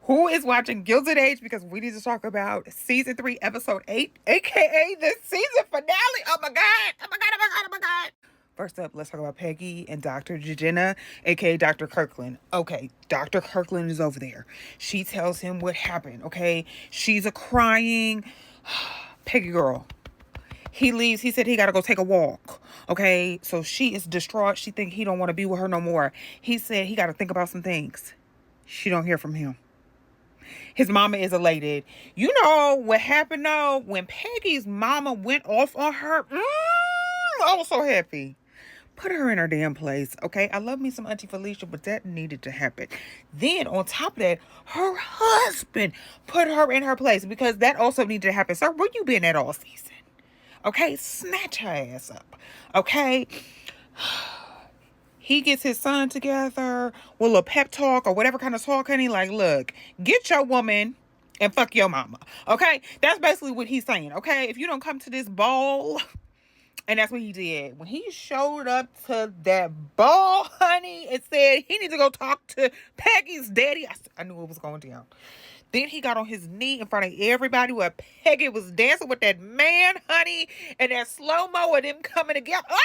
Who is watching Gilded Age? Because we need to talk about season 3, episode 8, aka the season finale. Oh my god! Oh my god! Oh my god! Oh my god! First up, let's talk about Peggy and Dr. Jenna, aka Dr. Kirkland. Okay, Dr. Kirkland is over there. She tells him what happened. Okay, she's a crying Peggy girl. He leaves. He said he gotta go take a walk. Okay, so she is distraught. She think he don't want to be with her no more. He said he gotta think about some things. She don't hear from him. His mama is elated. You know what happened though? When Peggy's mama went off on her, I was so happy. Put her in her damn place, okay? I love me some Auntie Felicia, but that needed to happen. Then on top of that, her husband put her in her place because that also needed to happen. Sir, where you been at all season? Okay, snatch her ass up, okay? He gets his son together with a little pep talk or whatever kind of talk, honey. Like, look, get your woman and fuck your mama. Okay? That's basically what he's saying. Okay? If you don't come to this ball, and that's what he did. When he showed up to that ball, honey, and said he needs to go talk to Peggy's daddy, I knew it was going down. Then he got on his knee in front of everybody where Peggy was dancing with that man, honey, and that slow-mo of them coming together. Ah!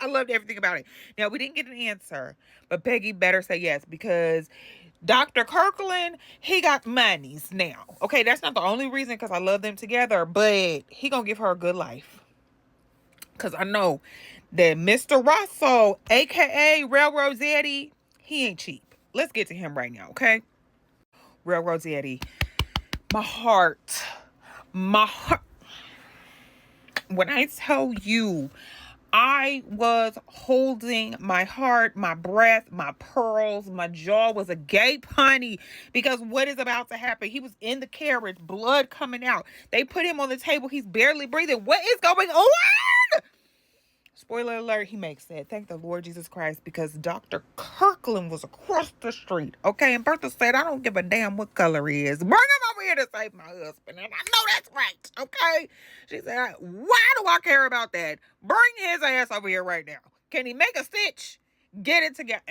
I loved everything about it. Now, we didn't get an answer, but Peggy better say yes because Dr. Kirkland, he got monies now. Okay, that's not the only reason because I love them together, but he gonna give her a good life. Because I know that Mr. Russell, a.k.a. Railroad Zaddy, he ain't cheap. Let's get to him right now, okay? Railroad Zaddy, my heart. When I tell you, I was holding my heart, my breath, my pearls, my jaw was agape, honey, because what is about to happen? He was in the carriage, blood coming out. They put him on the table. He's barely breathing. What is going on? Spoiler alert, he makes it. Thank the Lord Jesus Christ, because Dr. Kirkland was across the street. Okay, and Bertha said, I don't give a damn what color he is. Bring him over here to save my husband. And I know that's right. Okay? She said, why do I care about that? Bring his ass over here right now. Can he make a stitch? Get it together.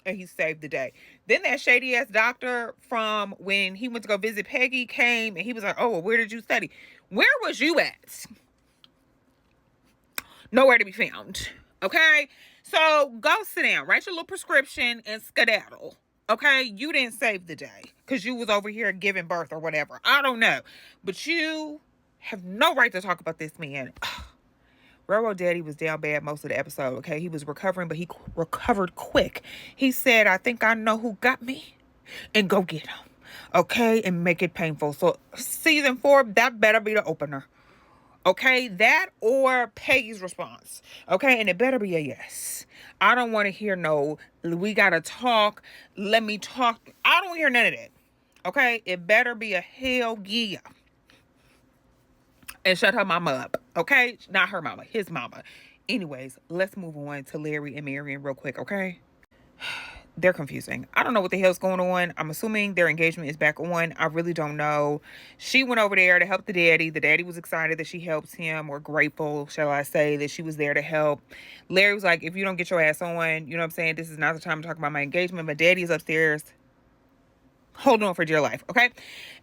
And he saved the day. Then that shady ass doctor from when he went to go visit Peggy came and he was like, oh, well, where did you study? Where was you at? Nowhere to be found. Okay? So go sit down. Write your little prescription and skedaddle. Okay? You didn't save the day because you was over here giving birth or whatever. I don't know. But you have no right to talk about this man. Railroad Daddy was down bad most of the episode. Okay? He was recovering, but he recovered quick. He said, I think I know who got me. And go get him. Okay? And make it painful. So season 4, that better be the opener. Okay, that or Peggy's response. Okay, and it better be a yes. I don't want to hear no, we got to talk, let me talk. I don't hear none of that. Okay, it better be a hell yeah. And shut her mama up. Okay, not her mama, his mama. Anyways, let's move on to Larry and Marion real quick, okay? They're confusing. I don't know what the hell's going on. I'm assuming their engagement is back on. I really don't know. She went over there to help the daddy. The daddy was excited that she helped him, or grateful, shall I say, that she was there to help. Larry was like, if you don't get your ass on, you know what I'm saying? This is not the time to talk about my engagement. My daddy's upstairs holding on for dear life, okay?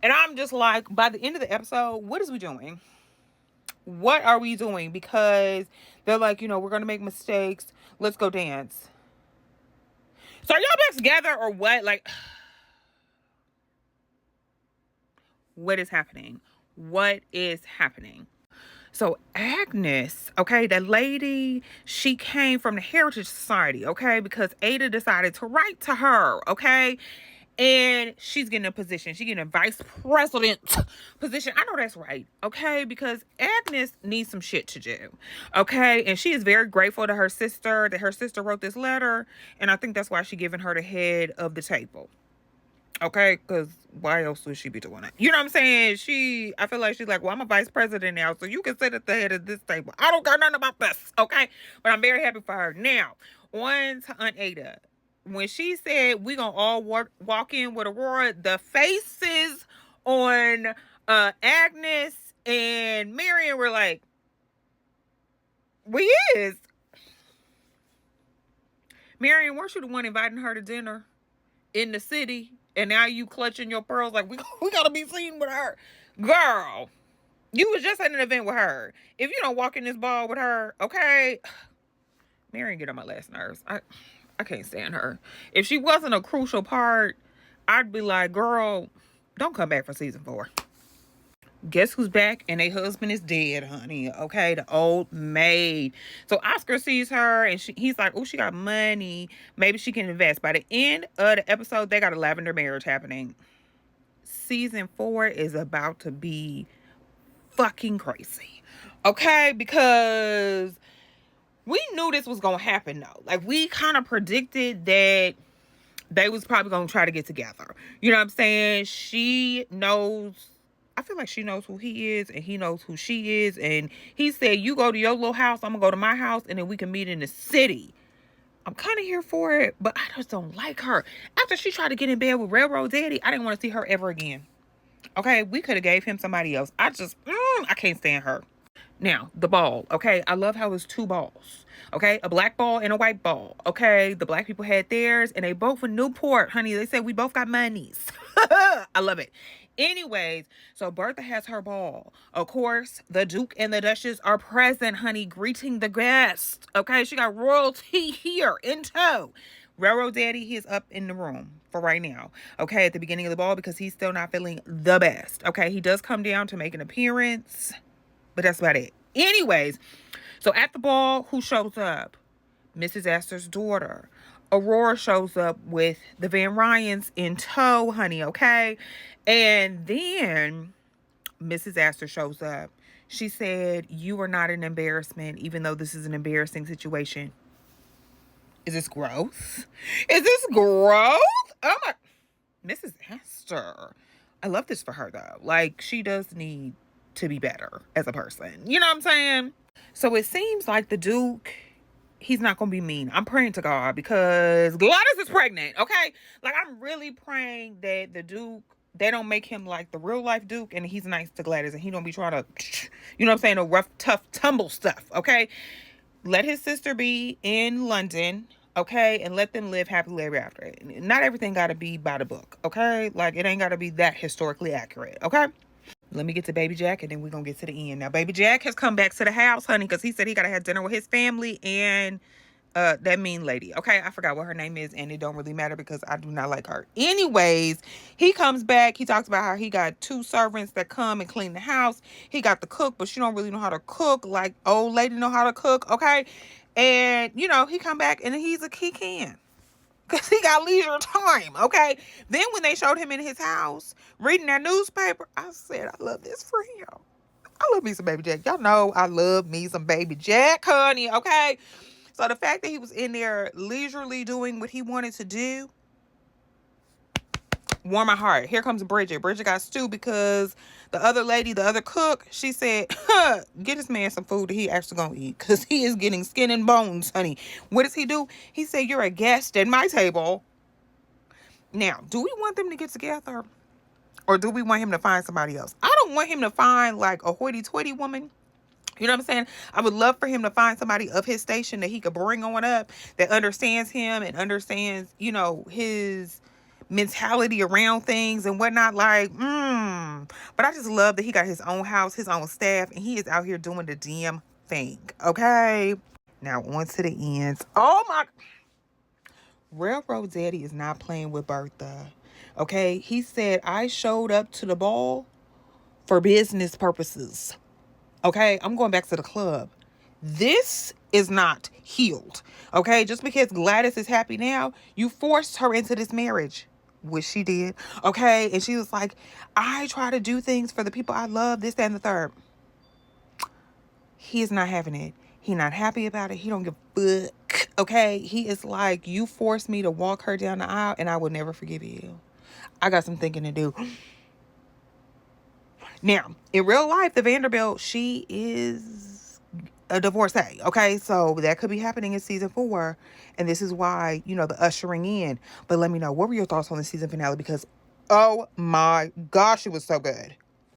And I'm just like, by the end of the episode, what is we doing? What are we doing? Because they're like, you know, we're going to make mistakes. Let's go dance. So are y'all back together or what? Like, what is happening? What is happening? So Agnes, okay, that lady, she came from the Heritage Society, okay, because Ada decided to write to her, okay, and she's getting a position. She's getting a vice president position. I know that's right, okay, because Agnes needs some shit to do, okay, and she is very grateful to her sister that her sister wrote this letter, and I think that's why she's giving her the head of the table. Okay, because why else would she be doing it? You know what I'm saying? I feel like she's like, well, I'm a vice president now, so you can sit at the head of this table. I don't care nothing about this, okay? But I'm very happy for her. Now, on to Aunt Ada. When she said we gonna all walk in with Aurora, the faces on Agnes and Marion were like, we is. Marion, weren't you the one inviting her to dinner? in the city, and now you clutching your pearls like, we gotta be seen with her. Girl, you was just at an event with her. If you don't walk in this ball with her, okay, Marion get on my last nerves. I can't stand her. If she wasn't a crucial part, I'd be like, girl, don't come back for season 4. Guess who's back? And their husband is dead, honey. Okay, the old maid. So Oscar sees her, and he's like, oh, she got money. Maybe she can invest. By the end of the episode, they got a lavender marriage happening. Season 4 is about to be fucking crazy. Okay, because we knew this was going to happen, though. Like, we kind of predicted that they was probably going to try to get together. You know what I'm saying? She knows... I feel like she knows who he is, and he knows who she is. And he said, you go to your little house, I'm going to go to my house, and then we can meet in the city. I'm kind of here for it, but I just don't like her. After she tried to get in bed with Railroad Daddy, I didn't want to see her ever again. Okay, we could have gave him somebody else. I can't stand her. Now, the ball, okay? I love how it's 2 balls, okay? A black ball and a white ball, okay? The black people had theirs, and they both were Newport, honey. They said we both got monies. I love it. Anyways, so Bertha has her ball. Of course, the Duke and the Duchess are present, honey, greeting the guests. Okay, she got royalty here in tow. Railroad Daddy, he is up in the room for right now. Okay, at the beginning of the ball because he's still not feeling the best. Okay, he does come down to make an appearance, but that's about it. Anyways, so at the ball, who shows up? Mrs. Astor's daughter. Aurora shows up with the Van Ryans in tow, honey, okay? And then Mrs. Astor shows up. She said, you are not an embarrassment, even though this is an embarrassing situation. Is this growth? Is this growth? Oh my... Mrs. Astor. I love this for her, though. Like, she does need to be better as a person. You know what I'm saying? So it seems like the Duke... he's not going to be mean. I'm praying to God because Gladys is pregnant, okay? Like, I'm really praying that the Duke, they don't make him like the real life Duke and he's nice to Gladys and he don't be trying to, you know what I'm saying, the rough, tough, tumble stuff, okay? Let his sister be in London, okay? And let them live happily ever after. Not everything got to be by the book, okay? Like, it ain't got to be that historically accurate, okay? Let me get to Baby Jack, and then we're going to get to the end. Now, Baby Jack has come back to the house, honey, because he said he got to have dinner with his family and that mean lady. Okay, I forgot what her name is, and it don't really matter because I do not like her. Anyways, he comes back. He talks about how he got 2 servants that come and clean the house. He got the cook, but she don't really know how to cook like old lady know how to cook, okay? And, you know, he come back, and he can. Because he got leisure time, okay? Then when they showed him in his house, reading that newspaper, I said, I love this for him. I love me some Baby Jack. Y'all know I love me some Baby Jack, honey, okay? So the fact that he was in there leisurely doing what he wanted to do, warm my heart. Here comes Bridget. Bridget got stew because the other lady, the other cook, she said, get this man some food that he actually gonna eat because he is getting skin and bones, honey. What does he do? He said, you're a guest at my table. Now, do we want them to get together or do we want him to find somebody else? I don't want him to find like a hoity-toity woman. You know what I'm saying? I would love for him to find somebody of his station that he could bring on up that understands him and understands, you know, his mentality around things and whatnot. Like, but I just love that he got his own house, his own staff, and he is out here doing the damn thing. Okay. Now on to the ends. Oh my. Railroad Daddy is not playing with Bertha. Okay. He said, I showed up to the ball for business purposes. Okay. I'm going back to the club. This is not healed. Okay. Just because Gladys is happy now, you forced her into this marriage. Which she did. Okay. And she was like, I try to do things for the people I love, this, that, and the third. He is not having it. He not happy about it. He don't give a fuck. Okay. He is like, you forced me to walk her down the aisle and I will never forgive you. I got some thinking to do. Now, in real life, the Vanderbilt, she is a divorcee. Okay. So that could be happening in season 4. And this is why, you know, the ushering in. But let me know, what were your thoughts on the season finale? Because, oh my gosh, it was so good.